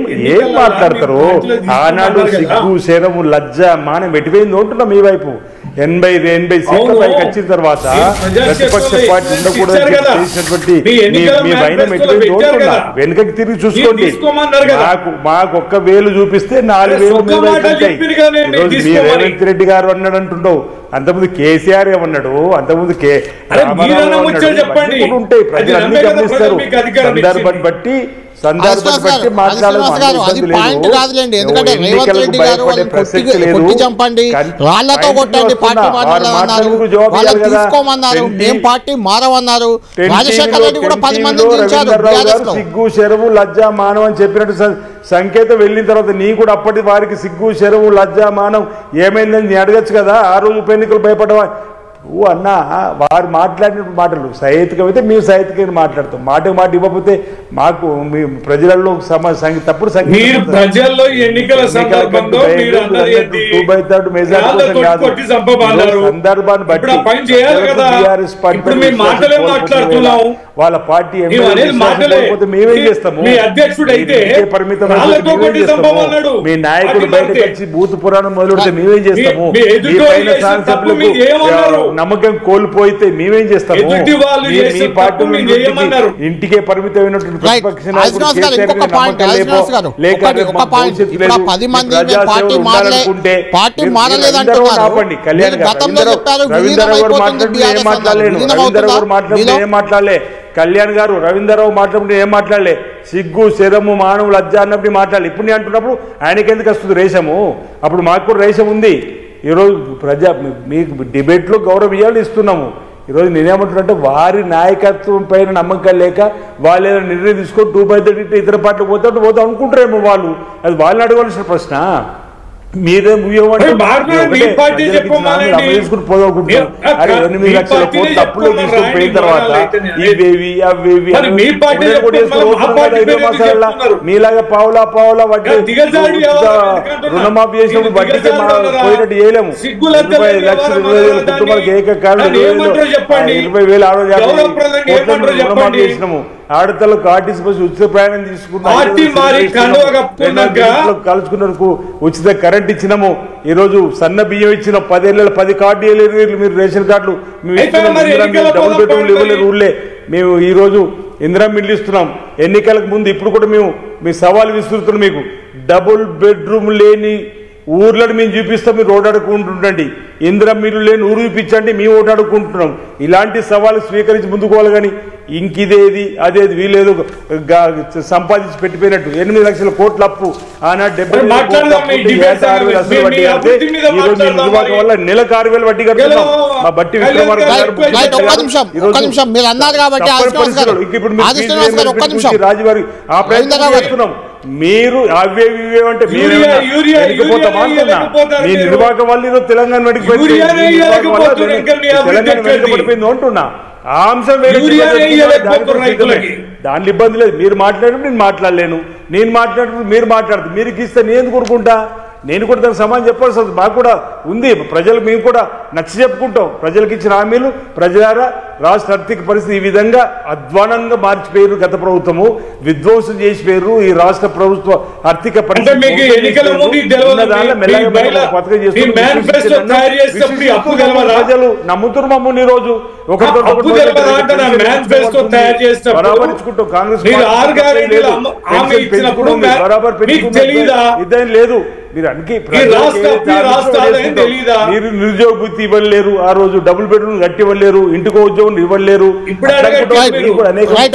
మాట్లాడతారు? ఆనాడు సిగ్గు శరము లజ్జ మానం పెట్టిపోయింది ఉంటున్నాం మీ వైపు. 80 సీట్ల పైకి వచ్చిన తర్వాత ప్రతిపక్ష పార్టీ ఉండకూడదు చేసినటువంటి మీ వైనం పెట్టిపోయింది ఉంటున్నా. వెనుకకి తిరిగి చూసుకోండి. మాకు 1,000 చూపిస్తే 4,000 మీ వైపు ఉంటాయి. ఈరోజు మీ రేవంత్ రెడ్డి గారు అన్నాడు అంటుండవు, అంతకుముందు కేసీఆర్ ఏమన్నాడు, అంతకుముందు ఉంటాయి. ప్రజలు అన్ని గమనిస్తారు. సందర్భాన్ని బట్టి చంపండి, రాళ్లతో కొట్టండి, పార్టీ మారన్నారు, వాళ్ళకి తీసుకోమన్నారు, మేము పార్టీ మారవన్నారు. రాజశేఖర రెడ్డి కూడా 10 మంది సిగ్గు శరవు లజ్జ మానవం అని చెప్పినట్టు సంకేతం వెళ్ళిన తర్వాత నీ కూడా అప్పటి వారికి సిగ్గు శరవు లజ్జ మానం ఏమైందని నీ అడగచ్చు కదా. ఆ రోజు ఉప ఎన్నికలు భయపడవా అన్న? వారు మాట్లాడిన మాటలు సహేతుకం అయితే మేము సహేతుకం మాట్లాడతాం. మాట ఇవ్వకపోతే మాకు మీ ప్రజలలో తప్పుడు ప్రజల్లో ఎన్నికల సందర్భంలో సందర్భాన్ని బట్టి టీఆర్ఎస్ పార్టీ వాళ్ళ పార్టీ మేమేం చేస్తాము? పరిమితం మీ నాయకుడు బయటకు వచ్చి బూత్ పురాణం మొదలుపెడితే మేమేం చేస్తాము? నమ్మకం కోల్పోయితే మేమేం చేస్తాము? మీ పార్టీ ఇంటికే పరిమితమైనటువంటి ప్రతిపక్ష నాయకుడు కళ్యాణ్ ఏం మాట్లాడలే. కళ్యాణ్ గారు రవీంద్రరావు మాట్లాడుకుంటే ఏం మాట్లాడలే. సిగ్గు శరము మానవు లజ్జ అన్నప్పుడు మాట్లాడాలి. ఇప్పుడు నేను అంటున్నప్పుడు ఆయనకి ఎందుకు వస్తుంది రేషము? అప్పుడు మాకు కూడా రేషం ఉంది. ఈరోజు మీకు డిబేట్లో గౌరవం ఇవ్వాలి, ఇస్తున్నాము. ఈరోజు నేనేమంటున్నానంటే వారి నాయకత్వం పైన నమ్మకం లేక వాళ్ళు ఏదైనా నిర్ణయం తీసుకొని 2/3 ఇతర పార్టీలు పోతే అనుకుంటారేమో వాళ్ళు. అది వాళ్ళని అడగవలసిన ప్రశ్న. మీరే మీ పార్టీ చెప్పమనండి. 8 లక్షల కోట్లు అప్పులు తీసుకుని పోయిన తర్వాత ఇవేవి అవేవి మీలాగా పావులా వడ్డీ రుణమాఫీ చేసినప్పుడు వడ్డీకి పోయినట్టు చేయలేము. 20 లక్షల 20,000 కుటుంబాలకు ఏకకాలం 20,000 రుణమాఫీ చేసినాము. ఆడతలకు ఆర్టీసీ బస్సు ఉచిత ప్రయాణం కలుసుకున్నందుకు ఉచిత కరెంట్ ఇచ్చినాము. ఈ రోజు సన్న బియ్యం ఇచ్చిన 10 ఏళ్ళ 10 కార్డు ఇవ్వలేరు. మీరు రేషన్ కార్డులు డబుల్ బెడ్రూమ్లు ఇవ్వలేరు ఊళ్ళే. మేము ఈ రోజు ఇందిరా మిల్లు ఇస్తున్నాం. ఎన్నికలకు ముందు ఇప్పుడు కూడా మేము మీ సవాలు విసురుతున్నాం. మీకు డబుల్ బెడ్రూమ్ లేని ఊర్లను మేము చూపిస్తాం. మీరు ఓటాడుకుంటుండండి. ఇందిరా మిల్లు లేని ఊరు చూపించండి, మేము ఓటాడుకుంటున్నాం. ఇలాంటి సవాలు స్వీకరించి ముందుకోవాలి. కానీ ఇంకిదేది అదేది వీలేదు సంపాదించి పెట్టిపోయినట్టు 8 లక్షల కోట్ల అప్పు ఆనాడు 70 వల్ల నెలకు 6,000 వడ్డీ కడుతున్నాం. మా బట్టి రాజువారి ఆ ప్రయత్నం చేస్తున్నాం. మీరు అవేవివేమంటే మీరు మీ నిర్వాహక వల్ల తెలంగాణ వెనకబడిపోయింది అంటున్నా. ఆ అంశం దాంట్లో ఇబ్బంది లేదు. మీరు మాట్లాడినప్పుడు నేను మాట్లాడలేను, నేను మాట్లాడినప్పుడు మీరు మాట్లాడుతుంది. మీరు ఇస్తే నేను ఎందుకు కోరుకుంటా? నేను కూడా దానికి సమాధానం చెప్పాల్సి వస్తుంది. మాకు కూడా ఉంది. ప్రజలు మేము కూడా నచ్చి చెప్పుకుంటాం. ప్రజలకు ఇచ్చిన హామీలు ప్రజలారా రాష్ట్ర ఆర్థిక పరిస్థితి ఈ విధంగా అధ్వానంగా మార్చిపోయారు. గత ప్రభుత్వము విధ్వంసం చేసిపోయారు. ఈ రాష్ట్ర ప్రభుత్వ ఆర్థిక పరిస్థితి ప్రజలు నమ్ముతున్నారు మమ్మల్ని. ఈ రోజు బరాబరించుకుంటాం. కాంగ్రెస్ బరాబర్ ఇదేం లేదు. మీరు అన్ని మీరు నిరుద్యోగ వృత్తి ఇవ్వలేరు. ఆ రోజు డబుల్ బెడ్రూమ్ కట్టి ఇవ్వలేరు. ఇంటికో ఉద్యోగం ఇవ్వలేరు.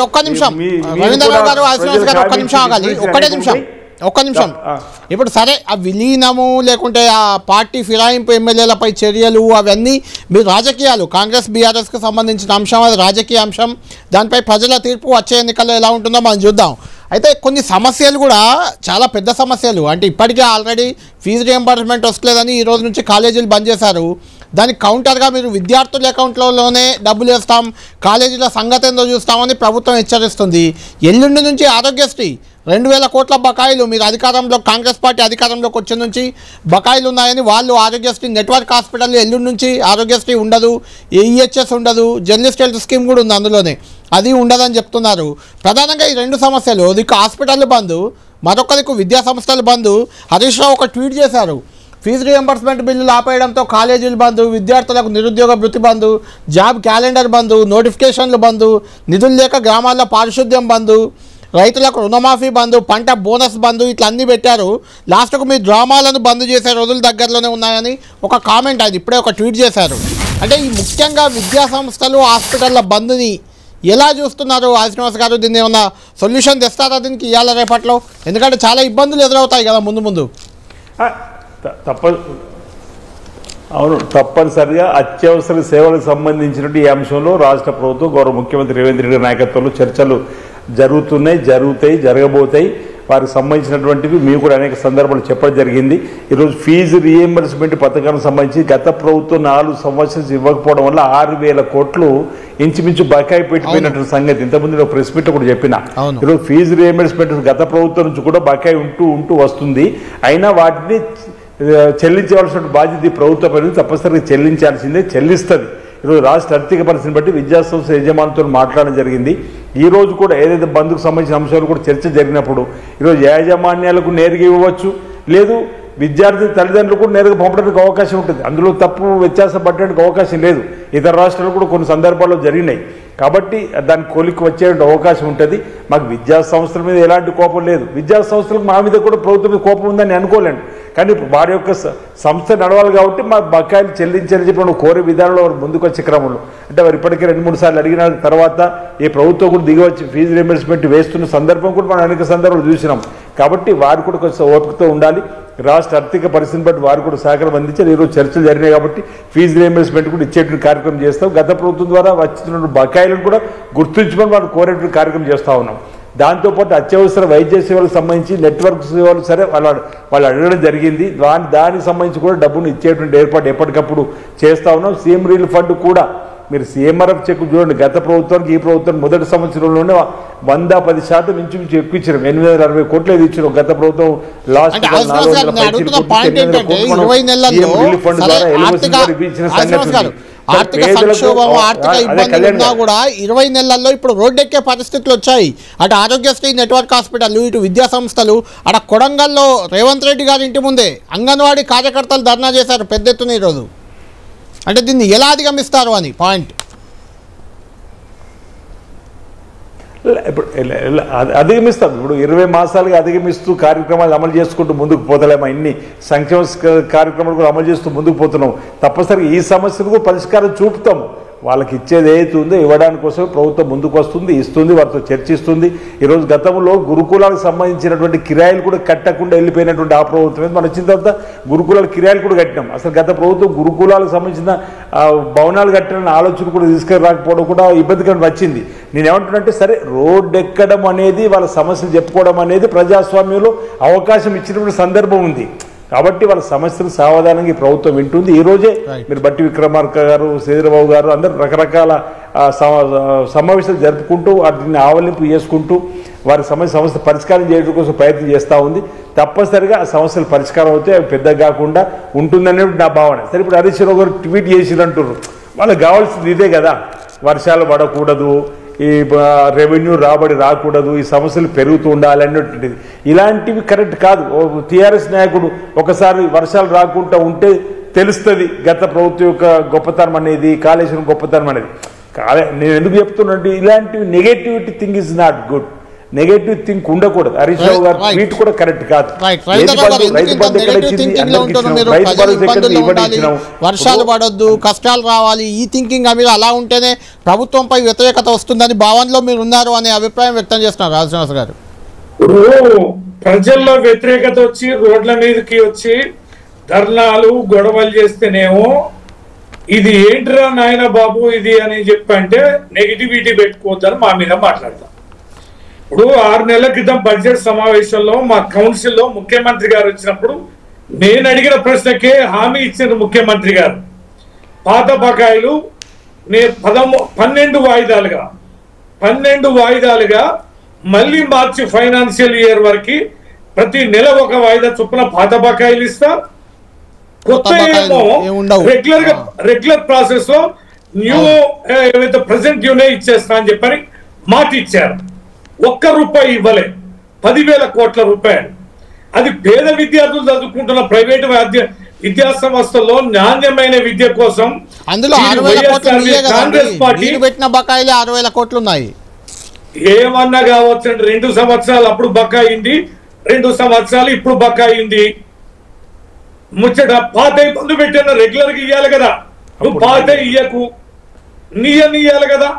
ఒక్క నిమిషం. ఇప్పుడు సరే ఆ విలీనము లేకుంటే ఆ పార్టీ ఫిరాయింపు ఎమ్మెల్యేలపై చర్యలు అవన్నీ మీ రాజకీయాలు, కాంగ్రెస్ బీఆర్ఎస్కి సంబంధించిన అంశం, అది రాజకీయ అంశం. దానిపై ప్రజల తీర్పు వచ్చే ఎన్నికల్లో ఎలా ఉంటుందో మనం చూద్దాం. అయితే కొన్ని సమస్యలు కూడా చాలా పెద్ద సమస్యలు. అంటే ఇప్పటికే ఆల్రెడీ ఫీజు రియంబర్స్మెంట్ వస్తలేదని ఈ రోజు నుంచి కాలేజీలు బంద్ చేశారు. దానికి కౌంటర్గా మీరు విద్యార్థుల అకౌంట్లలోనే డబ్బులు వేస్తాం, కాలేజీల సంగతి ఏందో చూస్తామని ప్రభుత్వం హెచ్చరిస్తుంది. ఎల్లుండి నుంచి ఆరోగ్యశ్రీ 2,000 కోట్ల బకాయిలు మీరు కాంగ్రెస్ పార్టీ అధికారంలోకి వచ్చే నుంచి బకాయిలు ఉన్నాయని వాళ్ళు ఆరోగ్యశ్రీ నెట్వర్క్ హాస్పిటల్ ఎల్లుండి నుంచి ఆరోగ్యశ్రీ ఉండదు, ఈహెచ్ఎస్ ఉండదు, జర్నలిస్ట్ హెల్త్ స్కీమ్ కూడా ఉంది అందులోనే, అది ఉండదని చెప్తున్నారు. ప్రధానంగా ఈ 2 సమస్యలు, దిక్కు హాస్పిటల్ బంద్, మరొక దిక్కు విద్యా సంస్థలు బంద్. హరీష్ రావు ఒక ట్వీట్ చేశారు, ఫీజు రియంబర్స్మెంట్ బిల్లులు ఆపేయడంతో కాలేజీలు బంద్, విద్యార్థులకు నిరుద్యోగ వృత్తి బంద్, జాబ్ క్యాలెండర్ బంద్, నోటిఫికేషన్లు బంద్, నిధులు లేక గ్రామాల్లో పారిశుద్ధ్యం బంద్, రైతులకు రుణమాఫీ బంద్, పంట బోనస్ బంద్, ఇట్లా అన్నీ పెట్టారు. లాస్ట్కు మీ డ్రామాలను బంద్ చేసే రోజులు దగ్గరలోనే ఉన్నాయని ఒక కామెంట్ అది ఇప్పుడే ఒక ట్వీట్ చేశారు. అంటే ఈ ముఖ్యంగా విద్యా సంస్థలు హాస్పిటళ్ళ బంద్ని ఎలా చూస్తున్నారు శ్రీనివాస్ గారు? దీన్ని ఏమన్నా సొల్యూషన్ తెస్తారా దీనికి ఇవాళ రేపట్లో? ఎందుకంటే చాలా ఇబ్బందులు ఎదురవుతాయి కదా ముందు. అవును, తప్పనిసరిగా అత్యవసర సేవలకు సంబంధించినట్టు ఈ అంశంలో రాష్ట్ర ప్రభుత్వం గౌరవ ముఖ్యమంత్రి రేవంత్ రెడ్డి నాయకత్వంలో చర్చలు జరుగుతాయి, జరగబోతాయి. వారికి సంబంధించినటువంటివి మేము కూడా అనేక సందర్భాలు చెప్పడం జరిగింది. ఈరోజు ఫీజు రీఎంబర్స్మెంట్ పథకానికి సంబంధించి గత ప్రభుత్వం 4 సంవత్సరాలు ఇవ్వకపోవడం వల్ల 6,000 కోట్లు ఇంచుమించు బకాయి పెట్టిపోయినటువంటి సంగతి ఇంతకుముందు ఒక ప్రెస్ మీట్ కూడా చెప్పిన. ఈరోజు ఫీజు రీఎంబర్స్మెంట్ గత ప్రభుత్వం నుంచి కూడా బకాయి ఉంటూ వస్తుంది. అయినా వాటిని చెల్లించవలసిన బాధ్యత ప్రభుత్వం పైన తప్పనిసరిగా చెల్లిస్తుంది. ఈరోజు రాష్ట్ర ఆర్థిక పరిస్థితిని బట్టి విద్యాసంస్థ యజమానులతో మాట్లాడడం జరిగింది. ఈ రోజు కూడా ఏదైతే బంద్కు సంబంధించిన అంశాలు కూడా చర్చ జరిగినప్పుడు ఈరోజు యాజమాన్యాలకు నేరుగా ఇవ్వవచ్చు, లేదు విద్యార్థి తల్లిదండ్రులు కూడా నేరుగా పంపడానికి అవకాశం ఉంటుంది. అందులో తప్పు వ్యత్యాసం పట్టడానికి అవకాశం లేదు. ఇతర రాష్ట్రాలు కూడా కొన్ని సందర్భాల్లో జరిగినాయి. కాబట్టి దాని కొలికి వచ్చే అవకాశం ఉంటుంది. మాకు విద్యా సంస్థల మీద ఎలాంటి కోపం లేదు. విద్యా సంస్థలకు మా మీద కూడా ప్రభుత్వం మీద కోపం ఉందని అనుకోలేను. కానీ వారి యొక్క సంస్థ నడవాలి కాబట్టి మా బకాయిలు చెల్లించాలని చెప్పి కోరే విధానంలో వారు ముందుకు వచ్చే క్రమంలో అంటే వారు ఇప్పటికే 2-3 సార్లు అడిగిన తర్వాత ఈ ప్రభుత్వం కూడా దిగవచ్చి ఫీజు రీయింబర్స్మెంట్ వేస్తున్న సందర్భం కూడా మనం అనేక సందర్భాలు చూసినాం. కాబట్టి వారు కూడా కొంచెం ఓపికతో ఉండాలి. రాష్ట్ర ఆర్థిక పరిస్థితిని బట్టి వారు కూడా సహకారం అందించారు. ఈరోజు చర్చలు జరిగినాయి కాబట్టి ఫీజు రీయింబర్స్మెంట్ కూడా ఇచ్చేటువంటి కార్యక్రమం చేస్తాం. గత ప్రభుత్వం ద్వారా వచ్చిన బకాయిలను కూడా గుర్తించుకొని వారు కోరేటువంటి కార్యక్రమం చేస్తూ ఉన్నాం. దాంతోపాటు అత్యవసర వైద్య సేవలకు సంబంధించి నెట్వర్క్ సేవలు సరే వాళ్ళు అడగడం జరిగింది. దానికి సంబంధించి కూడా డబ్బును ఇచ్చేటువంటి ఏర్పాటు ఎప్పటికప్పుడు చేస్తూ ఉన్నాం. సీఎం రిలీఫ్ ఫండ్ కూడా మీరు సీఎంఆర్ఎఫ్ చెక్ చూడండి, గత ప్రభుత్వానికి ఈ ప్రభుత్వం మొదటి సంవత్సరంలోనే 110% ఇంచుమించు ఎక్కువ ఇచ్చారు. 860 కోట్లు ఏది ఇచ్చారు గత ప్రభుత్వం. లాస్ట్ ఆర్థిక సంక్షోభం, ఆర్థిక ఇబ్బందులు ఉన్నా కూడా 20 నెలల్లో ఇప్పుడు రోడ్డెక్కే పరిస్థితులు వచ్చాయి. అటు ఆరోగ్యశ్రీ నెట్వర్క్ హాస్పిటల్, ఇటు విద్యా సంస్థలు, అక్కడ కొడంగల్లో రేవంత్ రెడ్డి గారి ఇంటి ముందే అంగన్వాడీ కార్యకర్తలు ధర్నా చేశారు పెద్ద ఎత్తున ఈరోజు. అంటే దీన్ని ఎలా అధిగమిస్తారు అని పాయింట్. ఇప్పుడు అధిగమిస్తాం. ఇప్పుడు 20 మాసాలుగా అధిగమిస్తూ కార్యక్రమాలు అమలు చేసుకుంటూ ముందుకు పోతలేమా, ఇన్ని సంక్షేమ కార్యక్రమాలు కూడా అమలు చేస్తూ ముందుకు పోతున్నాం. తప్పనిసరిగా ఈ సమస్యలకు పరిష్కారం చూపుతాం. వాళ్ళకి ఇచ్చేది ఏదైతే ఉందో ఇవ్వడానికి కోసం ప్రభుత్వం ముందుకు వస్తుంది, ఇస్తుంది, వారితో చర్చిస్తుంది. ఈరోజు గతంలో గురుకులాలకు సంబంధించినటువంటి కిరాయిలు కూడా కట్టకుండా వెళ్ళిపోయినటువంటి ఆ ప్రభుత్వం మనం వచ్చిన తర్వాత గురుకులాల కిరాయిలు కూడా కట్టినాం. అసలు గత ప్రభుత్వం గురుకులాలకు సంబంధించిన భవనాలు కట్టిన ఆలోచన కూడా తీసుకురాకపోవడం కూడా ఇబ్బందికరం వచ్చింది. నేనేమంటున్నానంటే సరే రోడ్డు ఎక్కడం అనేది వాళ్ళ సమస్యలు చెప్పుకోవడం అనేది ప్రజాస్వామ్యంలో అవకాశం ఇచ్చినటువంటి సందర్భం ఉంది. కాబట్టి వాళ్ళ సమస్యలు సావధానంగా ఈ ప్రభుత్వం వింటుంది. ఈరోజే మీరు బట్టి విక్రమార్క గారు, శ్రీధరబాబు గారు అందరూ రకరకాల సమావేశాలు జరుపుకుంటూ వాటిని ఆవలింపు చేసుకుంటూ వారి సమస్య పరిష్కారం చేయడం కోసం ప్రయత్నం చేస్తూ ఉంది. తప్పనిసరిగా ఆ సమస్యలు పరిష్కారం అవుతే అవి పెద్దగా కాకుండా ఉంటుందనేది నా భావన. సరే ఇప్పుడు హరీష్ రావు గారు ట్వీట్ చేసిరంటారు, వాళ్ళకి కావాల్సింది ఇదే కదా, వర్షాలు పడకూడదు, ఈ రెవెన్యూ రాబడి రాకూడదు, ఈ సమస్యలు పెరుగుతూ ఉండాలి అన్నటువంటిది. ఇలాంటివి కరెక్ట్ కాదు. టీఆర్ఎస్ నాయకుడు ఒకసారి వర్షాలు రాకుండా ఉంటే తెలుస్తుంది గత ప్రభుత్వం యొక్క గొప్పతనం అనేది, కాళేశ్వరం గొప్పతనం అనేది. నేను ఎందుకు చెప్తున్నానంటే ఇలాంటివి negativity thing is not good. Negative think ఉండకూడదు. హరీష్ రావు గారు ట్వీట్ కూడా కరెక్ట్ కాదు. వర్షాలు పడొద్దు, కష్టాలు రావాలి, ఈ థింకింగ్ మీరు అలా ఉంటేనే ప్రభుత్వంపై వ్యతిరేకత వస్తుందని భావనలో మీరు ఉన్నారు అనే అభిప్రాయం వ్యక్తం చేస్తున్నారు రాజశ్రీనివాస్ గారు. ప్రజల్లో వ్యతిరేకత వచ్చి రోడ్ల మీదకి వచ్చి ధర్నాలు గొడవలు చేస్తేనేమో ఇది ఏంటిరా నాయన బాబు ఇది అని చెప్పంటే నెగిటివిటీ పెట్టుకోవద్దని మా మీద మాట్లాడతాం. ఇప్పుడు 6 నెలల క్రితం బడ్జెట్ సమావేశంలో మా కౌన్సిల్లో ముఖ్యమంత్రి గారు వచ్చినప్పుడు నేను అడిగిన ప్రశ్నకే హామీ ఇచ్చిన ముఖ్యమంత్రి గారు పాత బకాయిలు 12 వాయిదాలుగా మళ్ళీ మార్చి ఫైనాన్షియల్ ఇయర్ వరకు ప్రతి నెల ఒక వాయిదా చొప్పున పాత బకాయిలు ఇస్తా, కొత్త ఏమో రెగ్యులర్ ప్రాసెస్ లో న్యూ ఏవైతే ప్రజెంట్ డ్యూనే ఇచ్చేస్తా అని చెప్పని మాట ఇచ్చారు. ₹1 ఇవ్వలే, 10,000 కోట్ల రూపాయలు. అది పేద విద్యార్థులు చదువుకుంటున్న ప్రైవేటు విద్యా సంస్థల్లో నాణ్యమైన విద్య కోసం కాంగ్రెస్ పార్టీ పెట్టిన బకాయిలు 6,000 కోట్లు ఉన్నాయి. ఏమన్నా కావచ్చు అండి, 2 సంవత్సరాలు అప్పుడు బకాయింది, 2 సంవత్సరాలు ఇప్పుడు బకాయింది. ముచ్చట పాత ఇబ్బంది పెట్టిన రెగ్యులర్ గా ఇయ్యాలి కదా, నువ్వు పాత ఇయ్యకు ఇయ్యాలి కదా.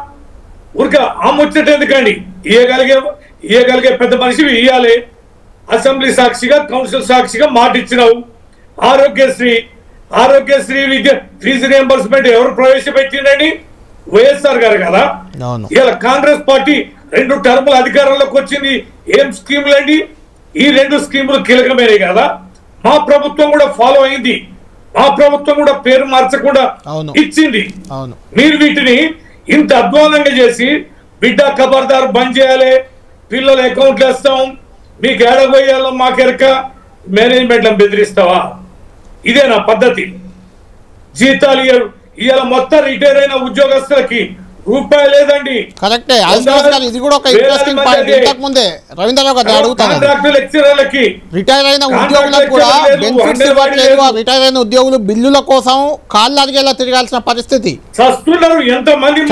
ఊరిక ఆ ముచ్చట ఎందుకండి, ఇయ్యగలిగే పెద్ద మనిషి ఇయ్యాలి. అసెంబ్లీ సాక్షిగా కౌన్సిల్ సాక్షిగా మాట ఇచ్చినావు. ఆరోగ్యశ్రీ విద్య ఫీజు రియంబర్స్మెంట్ ఎవరు ప్రవేశపెట్టిందండి? వైఎస్ఆర్ గారు కదా. ఇలా కాంగ్రెస్ పార్టీ 2 టర్ముల అధికారంలోకి వచ్చింది, ఏం స్కీములు అండి? ఈ 2 స్కీములు కీలకమైనవి కదా. మా ప్రభుత్వం కూడా ఫాలో అయింది, మా ప్రభుత్వం కూడా పేరు మార్చకుండా ఇచ్చింది. మీరు వీటిని ఇంత అధ్వానంగా చేసి బిడ్డ ఖబర్దారు బంద్ చేయాలి, పిల్లల అకౌంట్లు వేస్తాం, మీకు ఏడబోయాలో మాకెరక మేనేజ్మెంట్లను బెదిరిస్తావా? ఇదేనా పద్ధతి? జీతాలు ఇవాళ మొత్తం రిటైర్ అయిన ఉద్యోగస్తులకి రూపాయి లేదండి. కరెక్టే. ఇది కూడా ఒక ఇంట్రెస్టింగ్ పాయింట్. ఇంతకు ముందే రవీంద్రరావు గారు అడుగుతాను, లెక్చరర్లకి రిటైర్ అయిన ఉద్యోగులకు కూడా బెనిఫిట్స్ ఇవ్వట్లేదు. రిటైర్ అయిన ఉద్యోగులు బిల్లుల కోసం కాళ్ళు అడిగేలా తిరగాల్సిన పరిస్థితి.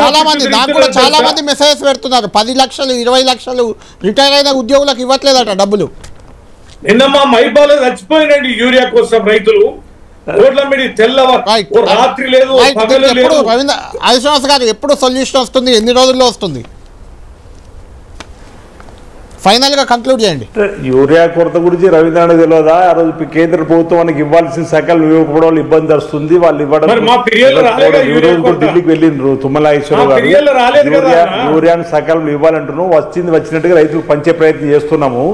చాలా మంది నాకు కూడా చాలా మంది మెసేజెస్ పెడుతున్నారు, 10 లక్షలు 20 లక్షలు రిటైర్ అయిన ఉద్యోగులకు ఇవ్వట్లేదట డబ్బులు. నిన్న మా మైబాలో చచ్చిపోయినండి యూరియా కోసం రైతులు. రాత్రి లేదు, హరీశ్రావు గారు ఎప్పుడు సొల్యూషన్ వస్తుంది, ఎన్ని రోజుల్లో వస్తుంది? ఫైనల్గా కంక్లూడ్ చేయండి. యూరియా కొరత గురించి రవీంద్రనాథ్ తెలియదా? ఆ రోజు కేంద్ర ప్రభుత్వానికి ఇవ్వాల్సిన సకాలు ఇవ్వకపోవడం వల్ల ఇబ్బంది వస్తుంది. వాళ్ళు ఇవ్వడం ఢిల్లీకి వెళ్ళిండ్రు తుమ్మలాగేశ్వరరావు గారు యూరియాను సకాలంలో ఇవ్వాలంటున్నాం. వచ్చినట్టుగా రైతులకు పంచే ప్రయత్నం చేస్తున్నాము.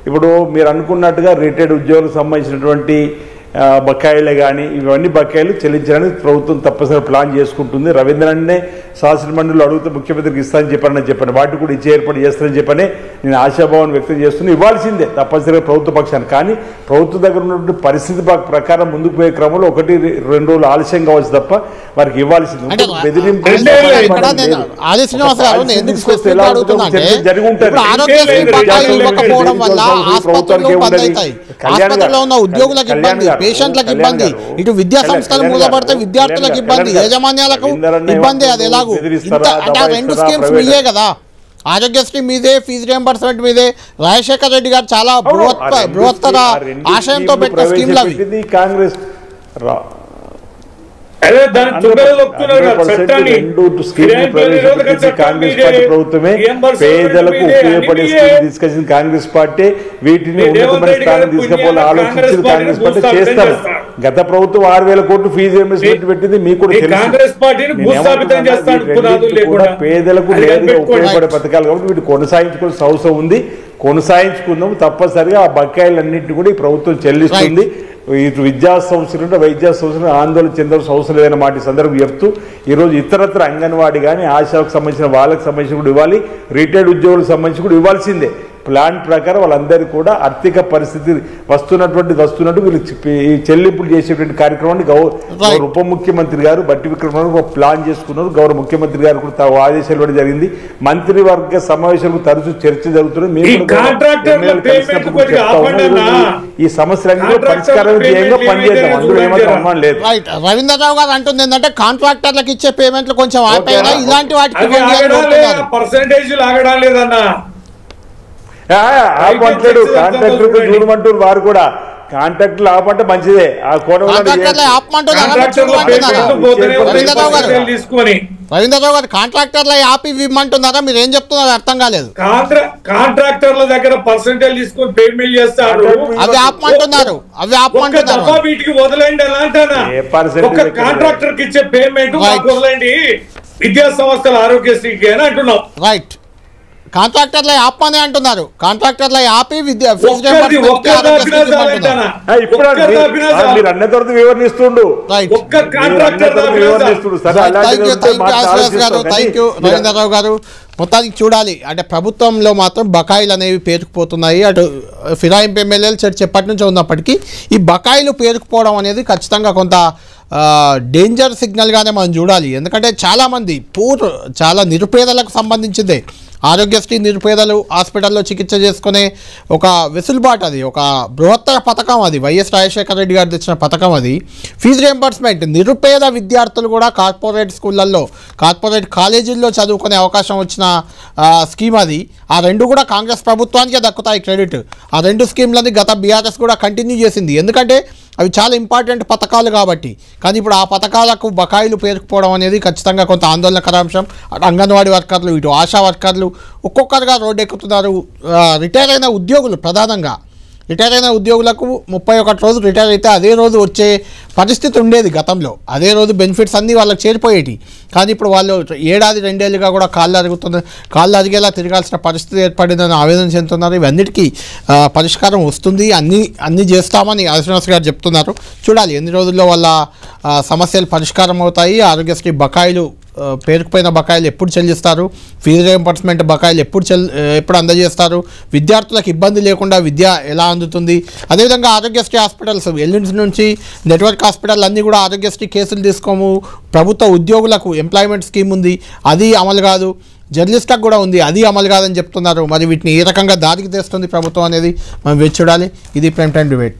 ఇప్పుడు మీరు అనుకున్నట్టుగా రిటైర్డ్ ఉద్యోగులకు సంబంధించినటువంటి బకాయిలే కానీ ఇవన్నీ బకాయిలు చెల్లించడానికి ప్రభుత్వం తప్పనిసరి ప్లాన్ చేసుకుంటుంది. రవీంద్రనాథ్నే శాసనమండలిలో అడిగితే ముఖ్యమంత్రికి ఇస్తానని చెప్పాను. వాటికి కూడా ఇచ్చే ఏర్పాటు చేస్తానని చెప్పని నేను ఆశాభావాన్ని వ్యక్తం చేస్తున్నా. ఇవ్వాల్సిందే తప్పనిసరిగా ప్రభుత్వ పక్షాన్ని. కానీ ప్రభుత్వం దగ్గర ఉన్నటువంటి పరిస్థితి ప్రకారం ముందుకు పోయే క్రమంలో 1-2 రోజులు ఆలస్యం కావచ్చు తప్ప వారికి ఇవ్వాల్సింది. జరిగి ఉంటుంది. పేషెంట్లకు ఇబ్బంది, ఇటు విద్యా సంస్థలు మూలపడితే విద్యార్థులకు ఇబ్బంది, యాజమాన్యాలకు ఇబ్బంది. అది ఎలాగూ అంటే ఆ 2 స్కీమ్స్ మీదే కదా, ఆరోగ్యశ్రీ మీదే, ఫీజు రియంబర్స్మెంట్ మీదే. రాజశేఖర్ రెడ్డి గారు చాలా బృహత్తర ఆశయంతో పెట్టిన స్కీమ్లు అవి. కాంగ్రెస్ కాంగ్రెస్ పార్టీ ప్రభుత్వమే పేదలకు ఉపయోగపడే స్కీమ్ తీసుకొచ్చింది కాంగ్రెస్ పార్టీ. వీటిని ఉన్నతమైన స్థానం తీసుకుపోవాలని ఆలోచించింది కాంగ్రెస్ పార్టీ. చేస్తారు. గత ప్రభుత్వం 6,000 కోట్లు ఫీజు రియంబర్స్మెంట్ పెట్టింది. మీకు కూడా పేదలకు నేరుగా ఉపయోగపడే పథకాలు కాబట్టి వీటి కొనసాగించుకోవాల్సిన అవసరం ఉంది. కొనసాగించుకుందాం. తప్పనిసరిగా ఆ బకాయిలన్నింటినీ కూడా ఈ ప్రభుత్వం చెల్లిస్తుంది. ఇటు విద్యా సంస్థలు వైద్య సంస్థలు ఆందోళన చెందాల్సిన అవసరం లేదన్న మాట ఈ సందర్భం చెప్తూ ఈరోజు ఇతరత్ర అంగన్వాడీ కానీ ఆశాకు సంబంధించిన వాళ్ళకి సంబంధించి కూడా ఇవ్వాలి, రిటైర్డ్ ఉద్యోగులకు సంబంధించి కూడా ఇవ్వాల్సిందే. ప్లాన్ ప్రకారం వాళ్ళందరికీ కూడా ఆర్థిక పరిస్థితి వస్తున్నట్టు వీళ్ళు చెల్లింపులు చేసేటువంటి కార్యక్రమాన్ని గౌరవ ఉప ముఖ్యమంత్రి గారు బట్టి విక్రమార్క ఒక ప్లాన్ చేసుకున్నారు. గౌరవ ముఖ్యమంత్రి గారు కూడా ఆదేశాలు ఇవ్వడం జరిగింది. మంత్రివర్గ సమావేశాలకు తరచూ చర్చ జరుగుతున్నాయి. ఈ సమస్యలన్నీ పరిష్కారం చేయంగా పనిచేద్దాం. అందులో ఏమాత్రం అనుమానం లేదు. రవీంద్రరావు గారు అంటుంది ఏంటంటే కాంట్రాక్టర్లకు ఇచ్చే పేమెంట్లు కొంచెం ఆపేనా, ఇలాంటి వాటికి పర్సెంటేజ్ ఆగడం లేదన్నా. ఆపట్లేడు. కాంట్రాక్టర్ చూడమంటారు వారు కూడా. కాంట్రాక్టులు ఆపంటే మంచిదే. ఆ రవీంద్రరావు గారు కాంట్రాక్టర్ల ఆపి ఇవ్వమంటున్నారా? మీరు ఏం చెప్తున్నారో అర్థం కాలేదు. కాంట్రాక్టర్ల దగ్గర పర్సెంటేజ్ తీసుకొని పేమెంట్ చేస్తారు. అవి ఆపమంటున్నారు. వీటికి వదలండి. ఎలా అంటానా ఒక కాంట్రాక్టర్ కి ఇచ్చే పేమెంట్ వదలండి, విద్యా సంస్థల ఆరోగ్యశ్రీకి అని అంటున్నాం. రైట్. కాంట్రాక్టర్ల ఆపమని అంటున్నారు. కాంట్రాక్టర్ల ఆపి వివరణిస్తుండు. రవీంద్రరావు గారు మొత్తానికి చూడాలి. అంటే ప్రభుత్వంలో మాత్రం బకాయిలు అనేవి పేరుకుపోతున్నాయి. అటు ఫిరాయింపు ఎమ్మెల్యేలు చెప్పటి నుంచి ఉన్నప్పటికీ ఈ బకాయిలు పేరుకుపోవడం అనేది ఖచ్చితంగా కొంత డేంజర్ సిగ్నల్గానే మనం చూడాలి. ఎందుకంటే చాలామంది చాలా నిరుపేదలకు సంబంధించిందే. ఆరోగ్యశ్రీ నిరుపేదలు హాస్పిటల్లో చికిత్స చేసుకునే ఒక వెసులుబాటు, అది ఒక బృహత్తర పథకం. అది వైఎస్ రాజశేఖర రెడ్డి గారు తెచ్చిన పథకం. అది ఫీజు రియంబర్స్మెంట్ నిరుపేద విద్యార్థులు కూడా కార్పొరేట్ స్కూళ్ళల్లో, కార్పొరేట్ కాలేజీల్లో చదువుకునే అవకాశం వచ్చిన స్కీమ్ అది. ఆ 2 కూడా కాంగ్రెస్ ప్రభుత్వానికే దక్కుతాయి క్రెడిట్. ఆ 2 స్కీమ్లని గత బీఆర్ఎస్ కూడా కంటిన్యూ చేసింది. ఎందుకంటే అవి చాలా ఇంపార్టెంట్ పథకాలు కాబట్టి. కానీ ఇప్పుడు ఆ పథకాలకు బకాయిలు పేరుకుపోవడం అనేది ఖచ్చితంగా కొంత ఆందోళనకర అంశం. అంగన్వాడీ వర్కర్లు, ఇటు ఆశా వర్కర్లు ఒక్కొక్కరుగా రోడ్డు ఎక్కుతున్నారు. రిటైర్ అయిన ఉద్యోగులు, ప్రధానంగా రిటైర్ అయిన ఉద్యోగులకు 31 రోజు రిటైర్ అయితే అదే రోజు వచ్చే పరిస్థితి ఉండేది గతంలో. అదే రోజు బెనిఫిట్స్ అన్నీ వాళ్ళకి చేరిపోయేటి. కానీ ఇప్పుడు వాళ్ళు 1-2 ఏళ్ళుగా కూడా కాళ్ళు అరిగేలా తిరగాల్సిన పరిస్థితి ఏర్పడిందని ఆవేదన చెందుతున్నారు. ఇవన్నిటికీ పరిష్కారం వస్తుంది, అన్నీ చేస్తామని శ్రీనివాస్ గారు చెప్తున్నారు. చూడాలి ఎన్ని రోజుల్లో వాళ్ళ సమస్యలు పరిష్కారం అవుతాయి. ఆరోగ్యశ్రీ బకాయిలు, పేరుకుపోయిన బకాయిలు ఎప్పుడు చెల్లిస్తారు, ఫీజు రియంబర్స్మెంట్ బకాయిలు ఎప్పుడు అందజేస్తారు, విద్యార్థులకు ఇబ్బంది లేకుండా విద్య ఎలా అందుతుంది. అదేవిధంగా ఆరోగ్యశ్రీ హాస్పిటల్స్ ఎల్లుండి నుంచి నెట్వర్క్ హాస్పిటల్ అన్నీ కూడా ఆరోగ్యశ్రీ కేసులు తీసుకోము. ప్రభుత్వ ఉద్యోగులకు ఎంప్లాయ్మెంట్ స్కీమ్ ఉంది, అది అమలు కాదు. జర్నలిస్ట్లకు కూడా ఉంది, అది అమలు కాదని చెప్తున్నారు. మరి వీటిని ఏ రకంగా దారికి తెస్తుంది ప్రభుత్వం అనేది మనం వేచి చూడాలి. ఇది ప్రైమ్ టైం డిబేట్.